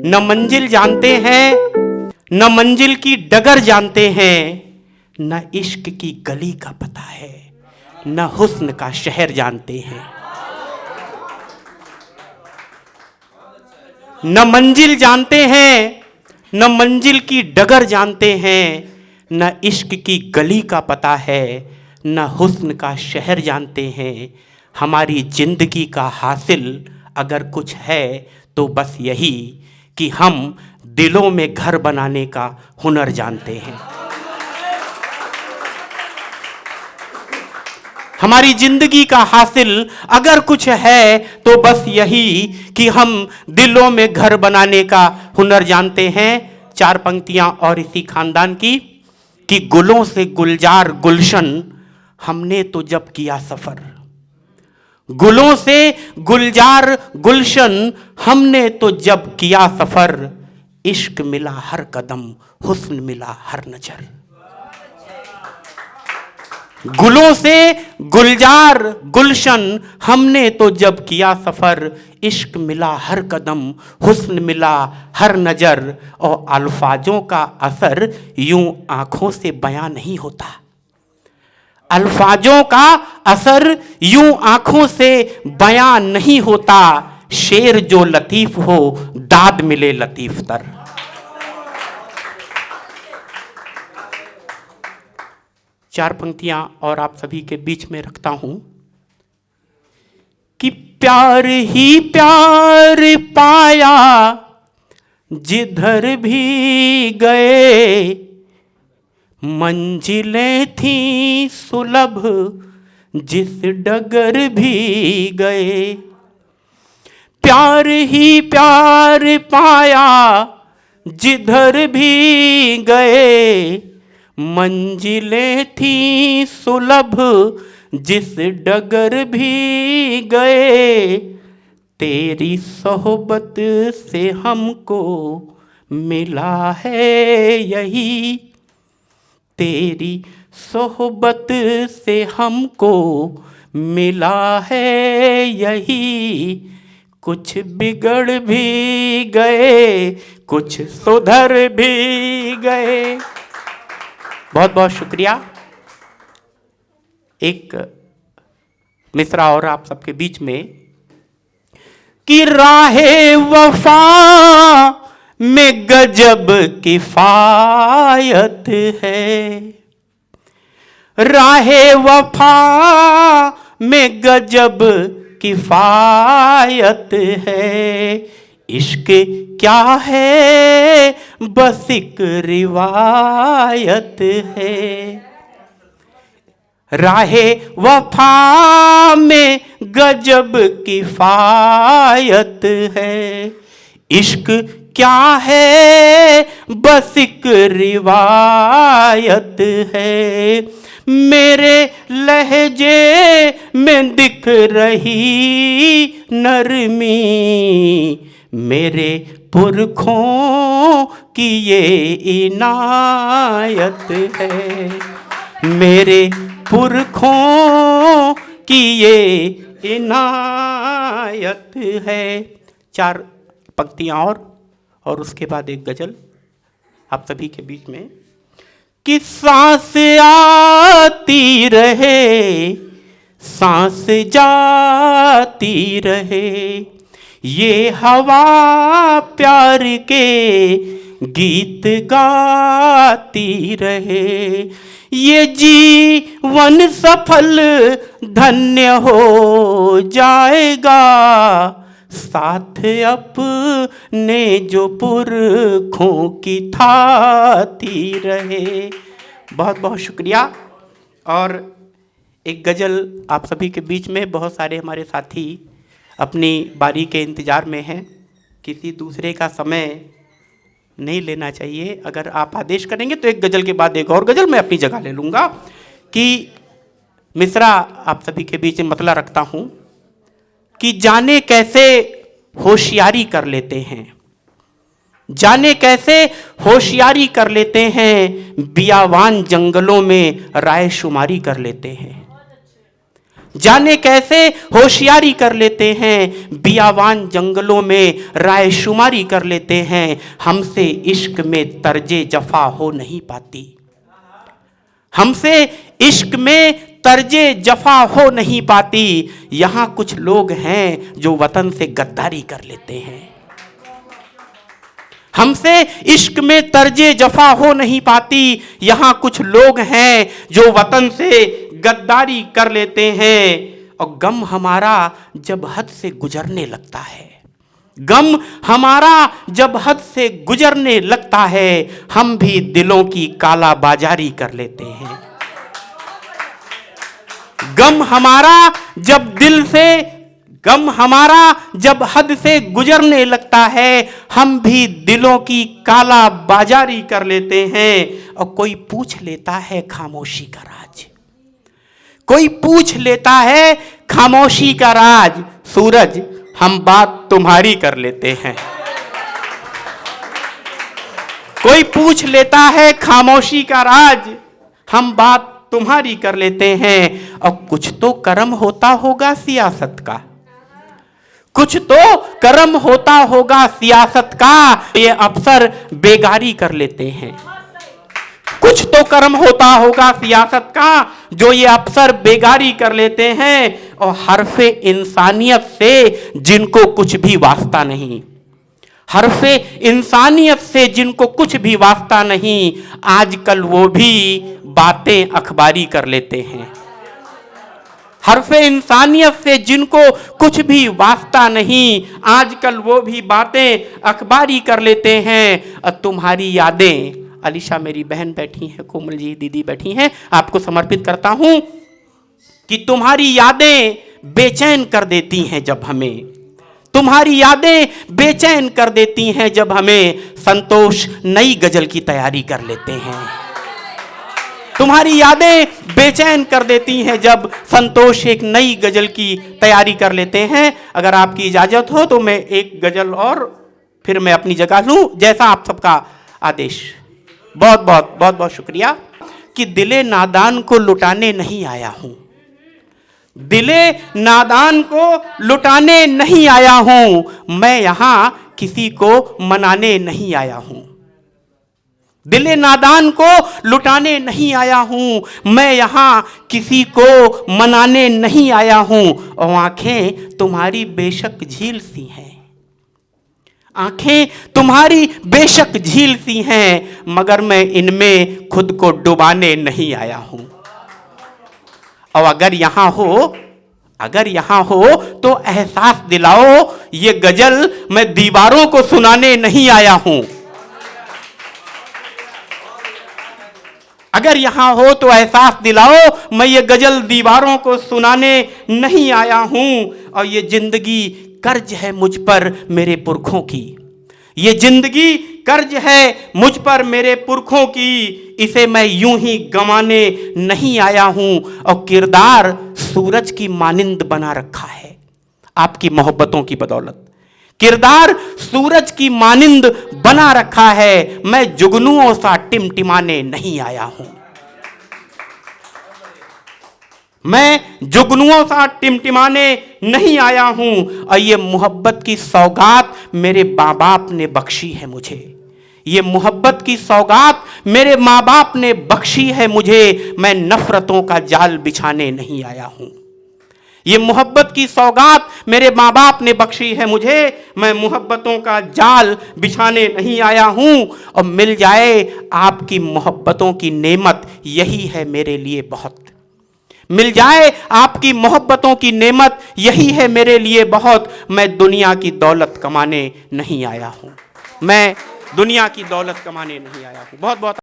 न मंजिल जानते हैं, न मंजिल की डगर जानते हैं, न इश्क की गली का पता है, न हुस्न का शहर जानते हैं। न मंजिल जानते हैं, न मंजिल की डगर जानते हैं, न इश्क की गली का पता है, न हुस्न का शहर जानते हैं। हमारी जिंदगी का हासिल अगर कुछ है तो बस यही कि हम दिलों में घर बनाने का हुनर जानते हैं। हमारी जिंदगी का हासिल अगर कुछ है तो बस यही कि हम दिलों में घर बनाने का हुनर जानते हैं। 4 पंक्तियां और इसी खानदान की कि गुलों से गुलजार गुलशन हमने तो जब किया सफर, गुलों से गुलजार गुलशन हमने तो जब किया सफर, इश्क मिला हर कदम हुस्न मिला हर नजर। गुलों से गुलजार गुलशन हमने तो जब किया सफर, इश्क मिला हर कदम हुस्न मिला हर नजर। और अल्फाजों का असर यूं आंखों से बयां नहीं होता, अल्फाजों का असर यूं आंखों से बयां नहीं होता। शेर जो लतीफ हो दाद मिले लतीफ तर। चार पंक्तियां और आप सभी के बीच में रखता हूं कि प्यार ही प्यार पाया जिधर भी गए, मंजिलें थी सुलभ जिस डगर भी गए। प्यार ही प्यार पाया जिधर भी गए, मंजिलें थी सुलभ जिस डगर भी गए। तेरी सोहबत से हमको मिला है यही, तेरी सोहबत से हमको मिला है यही। कुछ बिगड़ भी गए कुछ सुधर भी गए। बहुत बहुत शुक्रिया। एक मिसरा और आप सबके बीच में कि राहे वफा में गजब किफायत है, राहे वफा में गजब किफायत है। इश्क क्या है बस एक रिवायत है। राहे वफा में गजब किफायत है। इश्क क्या है बस एक रिवायत है। मेरे लहजे में दिख रही नरमी, मेरे पुरखों की ये इनायत है। मेरे पुरखों की ये इनायत है। 4 पंक्तियां और उसके बाद एक गजल आप सभी के बीच में कि सांस आती रहे सांस जाती रहे, ये हवा प्यार के गीत गाती रहे। ये जीवन सफल धन्य हो जाएगा, साथ अपने जो पुरखों की थाती रहे। बहुत बहुत शुक्रिया। और एक गज़ल आप सभी के बीच में, बहुत सारे हमारे साथी अपनी बारी के इंतज़ार में हैं, किसी दूसरे का समय नहीं लेना चाहिए। अगर आप आदेश करेंगे तो एक गज़ल के बाद एक और गज़ल मैं अपनी जगह ले लूँगा। कि मिसरा आप सभी के बीच में मतला रखता हूँ कि जाने कैसे होशियारी कर लेते हैं, जाने कैसे होशियारी कर लेते हैं, बियावान जंगलों में राय शुमारी कर लेते हैं। जाने कैसे होशियारी कर लेते हैं, बियावान जंगलों में रायशुमारी कर लेते हैं। हमसे इश्क में तर्जे जफा हो नहीं पाती, हमसे इश्क में तर्जे जफा हो नहीं पाती। यहां कुछ लोग हैं जो वतन से गद्दारी कर लेते हैं। हमसे इश्क में तर्जे जफा हो नहीं पाती। यहां कुछ लोग हैं जो वतन से गद्दारी कर लेते हैं। और गम हमारा जब हद से गुजरने लगता है, गम हमारा जब हद से गुजरने लगता है, हम भी दिलों की काला बाजारी कर लेते हैं। गम हमारा जब हद से गुजरने लगता है, हम भी दिलों की काला बाजारी कर लेते हैं। और कोई पूछ लेता है खामोशी का राज, कोई पूछ लेता है खामोशी का राज। सूरज, हम बात तुम्हारी कर लेते हैं। कोई पूछ लेता है खामोशी का राज, हम बात तुम्हारी कर लेते हैं। और कुछ तो कर्म होता होगा सियासत का, कुछ तो कर्म होता होगा सियासत का, ये अफसर बेगारी कर लेते हैं। कुछ तो कर्म होता होगा सियासत का जो ये अफसर बेगारी कर लेते हैं। और हरफे इंसानियत से जिनको कुछ भी वास्ता नहीं, हरफे इंसानियत से जिनको कुछ भी वास्ता नहीं, आजकल वो भी बातें अखबारी कर लेते हैं। हरफे इंसानियत से जिनको कुछ भी वास्ता नहीं, आजकल वो भी बातें अखबारी कर लेते हैं। और तुम्हारी यादें, अलीशा मेरी बहन बैठी हैं, कोमल जी दीदी बैठी हैं, आपको समर्पित करता हूं कि तुम्हारी यादें बेचैन कर देती हैं जब हमें, तुम्हारी यादें बेचैन कर देती हैं जब हमें। संतोष नई गजल की तैयारी कर लेते हैं। तुम्हारी यादें बेचैन कर देती हैं जब संतोष एक नई गजल की तैयारी कर लेते हैं। अगर आपकी इजाजत हो तो मैं एक गजल और फिर मैं अपनी जगह लूं, जैसा आप सबका आदेश। बहुत बहुत बहुत बहुत शुक्रिया। कि दिले नादान को लुटाने नहीं आया हूं, दिले नादान को लुटाने नहीं आया हूं, मैं यहां किसी को मनाने नहीं आया हूं। दिले नादान को लुटाने नहीं आया हूं, मैं यहां किसी को मनाने नहीं आया हूं। और आंखें तुम्हारी बेशक झील सी हैं, आंखें तुम्हारी बेशक झील सी हैं, मगर मैं इनमें खुद को डुबाने नहीं आया हूं। और अगर यहां हो तो एहसास दिलाओ, ये गजल मैं दीवारों को सुनाने नहीं आया हूं। अगर यहां हो तो एहसास दिलाओ, मैं ये गजल दीवारों को सुनाने नहीं आया हूं। और ये जिंदगी कर्ज है मुझ पर मेरे पुरखों की, ये जिंदगी कर्ज है मुझ पर मेरे पुरखों की, इसे मैं यूं ही गंवाने नहीं आया हूं। और किरदार सूरज की मानिंद बना रखा है आपकी मोहब्बतों की बदौलत, किरदार सूरज की मानिंद बना रखा है। मैं जुगनुओं सा टिमटिमाने नहीं आया हूं, मैं जुगनुओं सा टिमटिमाने नहीं आया हूं। और ये मोहब्बत की सौगात मेरे माँ बाप ने बख्शी है मुझे, ये मोहब्बत की सौगात मेरे माँ बाप ने बख्शी है मुझे। मैं नफरतों का जाल बिछाने नहीं आया हूं, ये मोहब्बत की सौगात मेरे माँ बाप ने बख्शी है मुझे। मैं मोहब्बतों का जाल बिछाने नहीं आया हूं। और मिल जाए आपकी मोहब्बतों की नेमत, यही है मेरे लिए बहुत। मिल जाए आपकी मोहब्बतों की नेमत, यही है मेरे लिए बहुत। मैं दुनिया की दौलत कमाने नहीं आया हूं, मैं दुनिया की दौलत कमाने नहीं आया हूं। बहुत बहुत